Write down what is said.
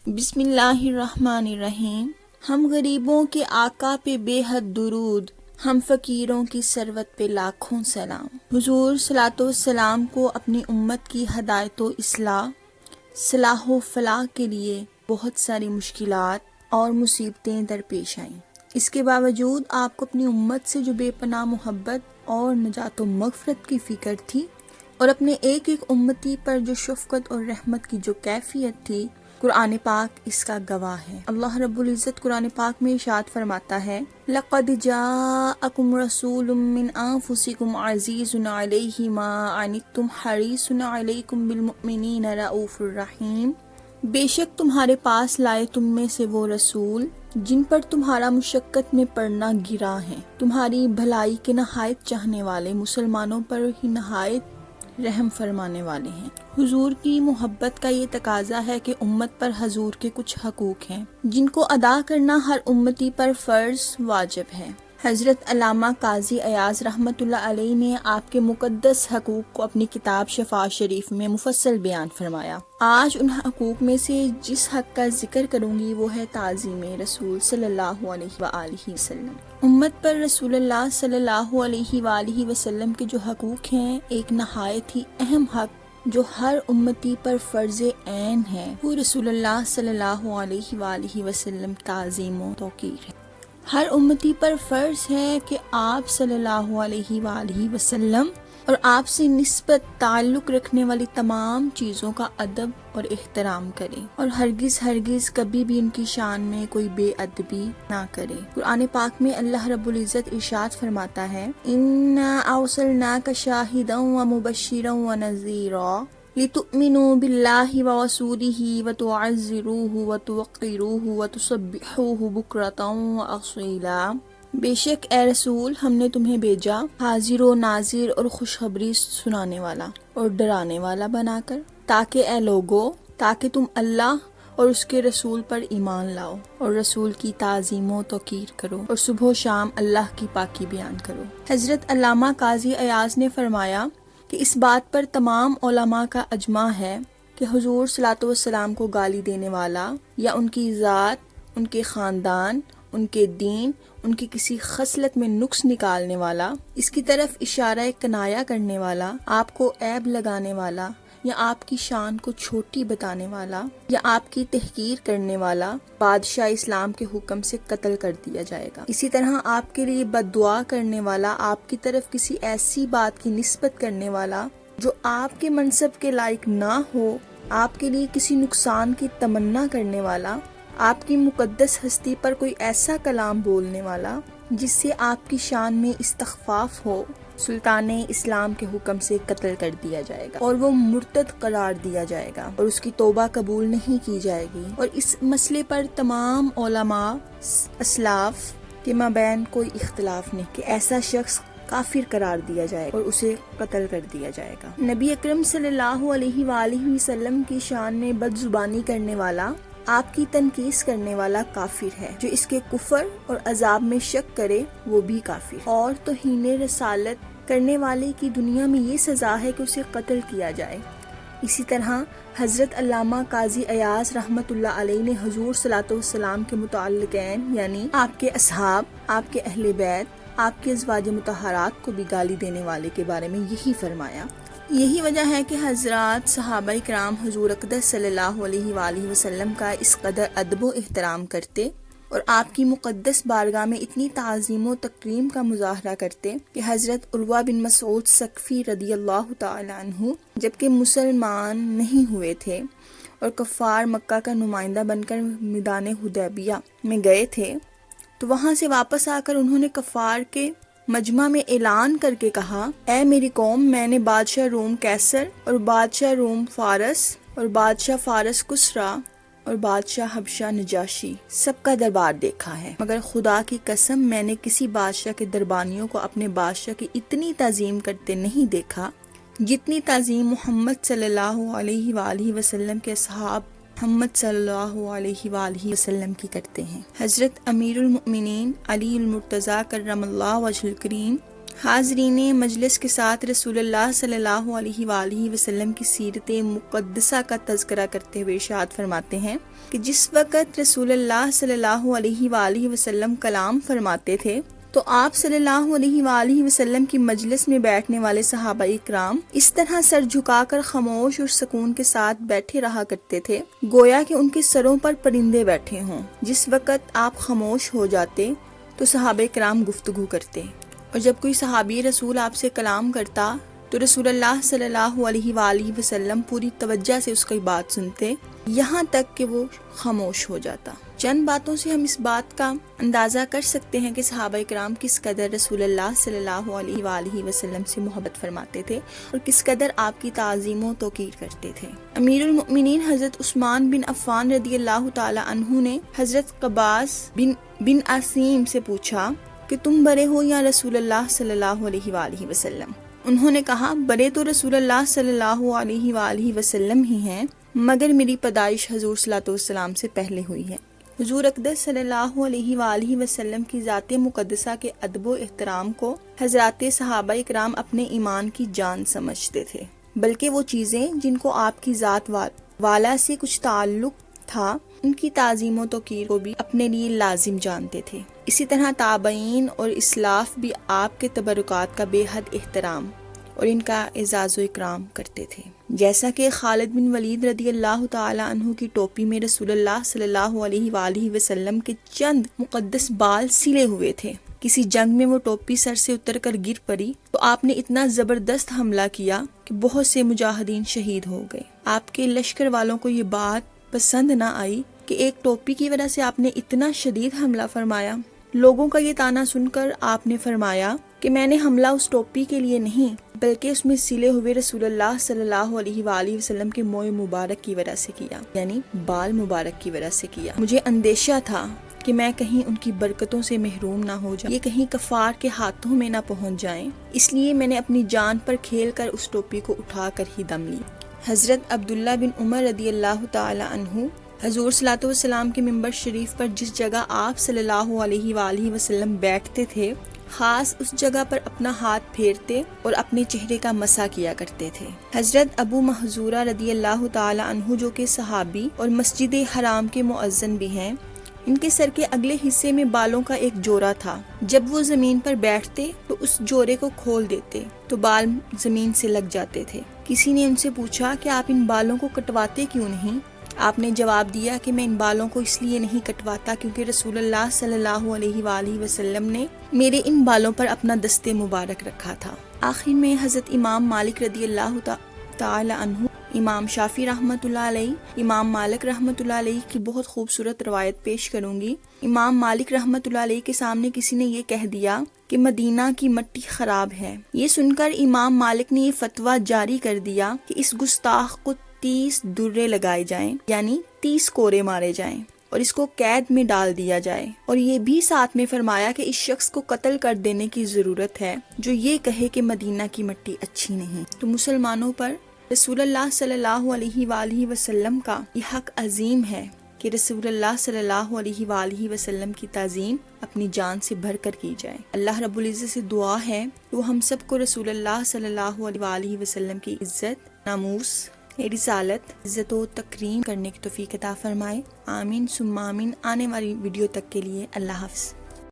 بسم اللہ الرحمن الرحیم۔ ہم غریبوں کے آقا پہ بے حد درود، ہم فقیروں کی ثروت پہ لاکھوں سلام۔ حضور صلوات و سلام کو اپنی امت کی ہدایت و صلاح و فلاح کے لیے بہت ساری مشکلات اور مصیبتیں درپیش آئیں۔ اس کے باوجود آپ کو اپنی امت سے جو بے پناہ محبت اور نجات و مغفرت کی فکر تھی، اور اپنے ایک ایک امتی پر جو شفقت اور رحمت کی جو کیفیت تھی، قرآن پاک اس کا گواہ ہے۔ اللہ رب العزت قرآن پاک میں ارشاد فرماتا ہے، لَقَدْ جَاءَكُمْ رَسُولٌ مِّنْ أَنفُسِكُمْ عَزِيزٌ عَلَيْهِ مَا عَنِتُّمْ حَرِيصٌ عَلَيْكُمْ بِالْمُؤْمِنِينَ رَءُوفٌ رَحِيمٌ۔ بے شک تمہارے پاس لائے تم میں سے وہ رسول جن پر تمہارا مشقت میں پڑنا گراں ہے، تمہاری بھلائی کے نہایت چاہنے والے، مسلمانوں پر ہی نہایت رحم فرمانے والے ہیں۔ حضور کی محبت کا یہ تقاضا ہے کہ امت پر حضور کے کچھ حقوق ہیں جن کو ادا کرنا ہر امتی پر فرض واجب ہے۔ حضرت علامہ قاضی ایاز رحمۃ اللہ علیہ نے آپ کے مقدس حقوق کو اپنی کتاب شفاء شریف میں مفصل بیان فرمایا۔ آج ان حقوق میں سے جس حق کا ذکر کروں گی وہ ہے تعظیم رسول صلی اللہ علیہ وآلہ وسلم۔ امت پر رسول اللہ صلی اللہ علیہ وآلہ وسلم کے جو حقوق ہیں، ایک نہایت ہی اہم حق جو ہر امتی پر فرض عین ہے، وہ رسول اللہ صلی اللہ علیہ وآلہ وسلم تعظیم و توقیر ہے۔ ہر امتی پر فرض ہے کہ آپ صلی اللہ علیہ وآلہ وسلم اور آپ سے نسبت تعلق رکھنے والی تمام چیزوں کا ادب اور احترام کرے، اور ہرگز ہرگز کبھی بھی ان کی شان میں کوئی بے ادبی نہ کرے۔ قرآن پاک میں اللہ رب العزت ارشاد فرماتا ہے، اِنَّا أَرْسَلْنَاكَ شَاهِدًا وَمُبَشِّرًا وَنَذِيرًا لِتُؤْمِنُوا بِاللَّهِ وَرَسُولِهِ وَتُعَزِّرُوهُ وَتُوَقِّرُوهُ وَتُسَبِّحُوهُ بُكْرَةً وَأَصِيلًا۔ بے شک اے رسول، ہم نے تمہیں بھیجا حاضر و ناظر اور خوشخبری سنانے والا اور ڈرانے والا بنا کر، تاکہ اے لوگو، تاکہ تم اللہ اور اس کے رسول پر ایمان لاؤ اور رسول کی تعظیم و توقیر کرو اور صبح و شام اللہ کی پاکی بیان کرو۔ حضرت علامہ قاضی ایاز نے فرمایا کہ اس بات پر تمام علماء کا اجماع ہے کہ حضور صلی اللہ علیہ وسلم کو گالی دینے والا یا ان کی ذات، ان کے خاندان، ان کے دین، ان کی کسی خصلت میں نقص نکالنے والا، اس کی طرف اشارہ کنایہ کرنے والا، آپ کو عیب لگانے والا یا آپ کی شان کو چھوٹی بتانے والا یا آپ کی تحقیر کرنے والا، بادشاہ اسلام کے حکم سے قتل کر دیا جائے گا۔ اسی طرح آپ کے لیے بد دعا کرنے والا، آپ کی طرف کسی ایسی بات کی نسبت کرنے والا جو آپ کے منصب کے لائق نہ ہو، آپ کے لیے کسی نقصان کی تمنا کرنے والا، آپ کی مقدس ہستی پر کوئی ایسا کلام بولنے والا جس سے آپ کی شان میں استخفاف ہو، سلطان اسلام کے حکم سے قتل کر دیا جائے گا اور وہ مرتد قرار دیا جائے گا اور اس کی توبہ قبول نہیں کی جائے گی۔ اور اس مسئلے پر تمام علماء اسلاف کے مابین کوئی اختلاف نہیں کہ ایسا شخص کافر قرار دیا جائے اور اسے قتل کر دیا جائے گا۔ نبی اکرم صلی اللہ علیہ وآلہ وسلم کی شان میں بد زبانی کرنے والا، آپ کی تنقیص کرنے والا کافر ہے۔ جو اس کے کفر اور عذاب میں شک کرے وہ بھی کافر ہے۔ اور توہین رسالت کرنے والے کی دنیا میں یہ سزا ہے کہ اسے قتل کیا جائے۔ اسی طرح حضرت علامہ قاضی ایاز رحمۃ اللہ علیہ نے حضور صلی اللہ علیہ وسلم کے متعلقین یعنی آپ کے اصحاب، آپ کے اہل بیت، آپ کے ازواج مطہرات کو بھی گالی دینے والے کے بارے میں یہی فرمایا۔ یہی وجہ ہے کہ حضرات صحابہ کرام حضور اقدس صلی اللہ علیہ وآلہ وسلم کا اس قدر ادب و احترام کرتے اور آپ کی مقدس بارگاہ میں اتنی تعظیم و تکریم کا مظاہرہ کرتے کہ حضرت عروہ بن مسعود ثقفی رضی اللہ تعالی عنہ جبکہ مسلمان نہیں ہوئے تھے اور کفار مکہ کا نمائندہ بن کر میدان حدیبیہ میں گئے تھے، تو وہاں سے واپس آ کر انہوں نے کفار کے مجمع میں اعلان کر کے کہا، اے میری قوم، میں نے بادشاہ روم کیسر اور بادشاہ روم فارس اور بادشاہ فارس کسریٰ اور بادشاہ حبشہ نجاشی سب کا دربار دیکھا ہے، مگر خدا کی قسم میں نے کسی بادشاہ کے دربانیوں کو اپنے بادشاہ کی اتنی تعظیم کرتے نہیں دیکھا جتنی تعظیم محمد صلی اللہ علیہ وآلہ وسلم کے اصحاب محمد صلی اللہ علیہ وآلہ وسلم کی کرتے ہیں۔ حضرت امیر المؤمنین علی المرتضیٰ کرم اللہ وجہ الکریم حاضرین مجلس کے ساتھ رسول اللہ صلی اللہ علیہ وآلہ وسلم کی سیرت مقدسہ کا تذکرہ کرتے ہوئے ارشاد فرماتے ہیں کہ جس وقت رسول اللہ صلی اللہ علیہ وآلہ وسلم کلام فرماتے تھے تو آپ صلی اللہ علیہ وآلہ وسلم کی مجلس میں بیٹھنے والے صحابہ اکرام اس طرح سر جھکا کر خاموش اور سکون کے ساتھ بیٹھے رہا کرتے تھے گویا کہ ان کے سروں پر پرندے بیٹھے ہوں۔ جس وقت آپ خاموش ہو جاتے تو صحابہ اکرام گفتگو کرتے، اور جب کوئی صحابی رسول آپ سے کلام کرتا تو رسول اللہ صلی اللہ علیہ وآلہ وسلم پوری توجہ سے اس کی بات سنتے یہاں تک کہ وہ خاموش ہو جاتا۔ چند باتوں سے ہم اس بات کا اندازہ کر سکتے ہیں کہ صحابہ کرام کس قدر رسول اللہ صلی اللہ علیہ وآلہ وسلم سے محبت فرماتے تھے اور کس قدر آپ کی تعظیم و توقیر کرتے تھے۔ امیر المؤمنین حضرت عثمان بن عفان رضی اللہ تعالی عنہ نے حضرت قباس بن عاصم سے پوچھا کہ تم بڑے ہو یا رسول اللہ صلی اللہ علیہ وآلہ وسلم؟ انہوں نے کہا بڑے تو رسول اللہ صلی اللہ علیہ وآلہ وسلم ہی ہیں، مگر میری پیدائش حضور صلی اللہ علیہ وسلم سے پہلے ہوئی ہے۔ حضور اقدس صلی اللہ علیہ وآلہ وسلم کی ذات مقدسہ کے ادب و احترام کو حضرات صحابہ اکرام اپنے ایمان کی جان سمجھتے تھے، بلکہ وہ چیزیں جن کو آپ کی ذات والا سے کچھ تعلق تھا ان کی تعظیم و توقیر کو بھی اپنے لیے لازم جانتے تھے۔ اسی طرح تابعین اور اسلاف بھی آپ کے تبرکات کا بے حد احترام اور ان کا اعزاز و اکرام کرتے تھے، جیسا کہ خالد بن ولید رضی اللہ تعالی عنہ کی ٹوپی میں رسول اللہ صلی اللہ علیہ وآلہ وسلم کے چند مقدس بال سلے ہوئے تھے۔ کسی جنگ میں وہ ٹوپی سر سے اتر کر گر پڑی تو آپ نے اتنا زبردست حملہ کیا کہ بہت سے مجاہدین شہید ہو گئے۔ آپ کے لشکر والوں کو یہ بات پسند نہ آئی کہ ایک ٹوپی کی وجہ سے آپ نے اتنا شدید حملہ فرمایا۔ لوگوں کا یہ تانا سن کر آپ نے فرمایا کہ میں نے حملہ اس ٹوپی کے لیے نہیں بلکہ اس میں سلے ہوئے رسول اللہ صلی اللہ علیہ وآلہ وسلم کے موئے مبارک کی وجہ سے کیا، یعنی بال مبارک کی وجہ سے کیا۔ مجھے اندیشہ تھا کہ میں کہیں ان کی برکتوں سے محروم نہ ہو جاؤں، یہ کہیں کفار کے ہاتھوں میں نہ پہنچ جائیں، اس لیے میں نے اپنی جان پر کھیل کر اس ٹوپی کو اٹھا کر ہی دم لی۔ حضرت عبداللہ بن عمر رضی اللہ تعالی عنہ حضور صلی اللہ علیہ وسلم کے منبر شریف پر جس جگہ آپ صلی اللہ علیہ وآلہ وسلم بیٹھتے تھے خاص اس جگہ پر اپنا ہاتھ پھیرتے اور اپنے چہرے کا مسح کیا کرتے تھے۔ حضرت ابو محذورہ رضی اللہ تعالی عنہ جو کہ صحابی اور مسجد حرام کے مؤذن بھی ہیں، ان کے سر کے اگلے حصے میں بالوں کا ایک جوڑا تھا، جب وہ زمین پر بیٹھتے تو اس جوڑے کو کھول دیتے تو بال زمین سے لگ جاتے تھے۔ کسی نے ان سے پوچھا کہ آپ ان بالوں کو کٹواتے کیوں نہیں؟ آپ نے جواب دیا کہ میں ان بالوں کو اس لیے نہیں کٹواتا کیونکہ رسول اللہ صلی اللہ علیہ وآلہ وسلم نے میرے ان بالوں پر اپنا دست مبارک رکھا تھا۔ آخر میں حضرت امام مالک رضی اللہ تعالی عنہ، امام شافعی رحمۃ اللہ علیہ، امام مالک رحمۃ اللہ علیہ کی بہت خوبصورت روایت پیش کروں گی۔ امام مالک رحمۃ اللہ علیہ کے سامنے کسی نے یہ کہہ دیا کہ مدینہ کی مٹی خراب ہے۔ یہ سن کر امام مالک نے یہ فتویٰ جاری کر دیا کہ اس گستاخ کو 30 درے لگائے جائیں، یعنی 30 کورے مارے جائیں اور اس کو قید میں ڈال دیا جائے، اور یہ بھی ساتھ میں فرمایا کہ اس شخص کو قتل کر دینے کی ضرورت ہے جو یہ کہے کہ مدینہ کی مٹی اچھی نہیں۔ تو مسلمانوں پر رسول اللہ صلی اللہ علیہ وآلہ وسلم کا یہ حق عظیم ہے کہ رسول اللہ صلی اللہ علیہ وآلہ وسلم کی تعظیم اپنی جان سے بھر کر کی جائے۔ اللہ رب العزت سے دعا ہے کہ وہ ہم سب کو رسول اللہ صلی اللہ علیہ وآلہ وسلم کی عزت، ناموس، رسالت، عزت و تکریم کرنے کی توفیق عطا فرمائے۔ آمین ثم آمین۔ آنے والی ویڈیو تک کے لیے اللہ حافظ۔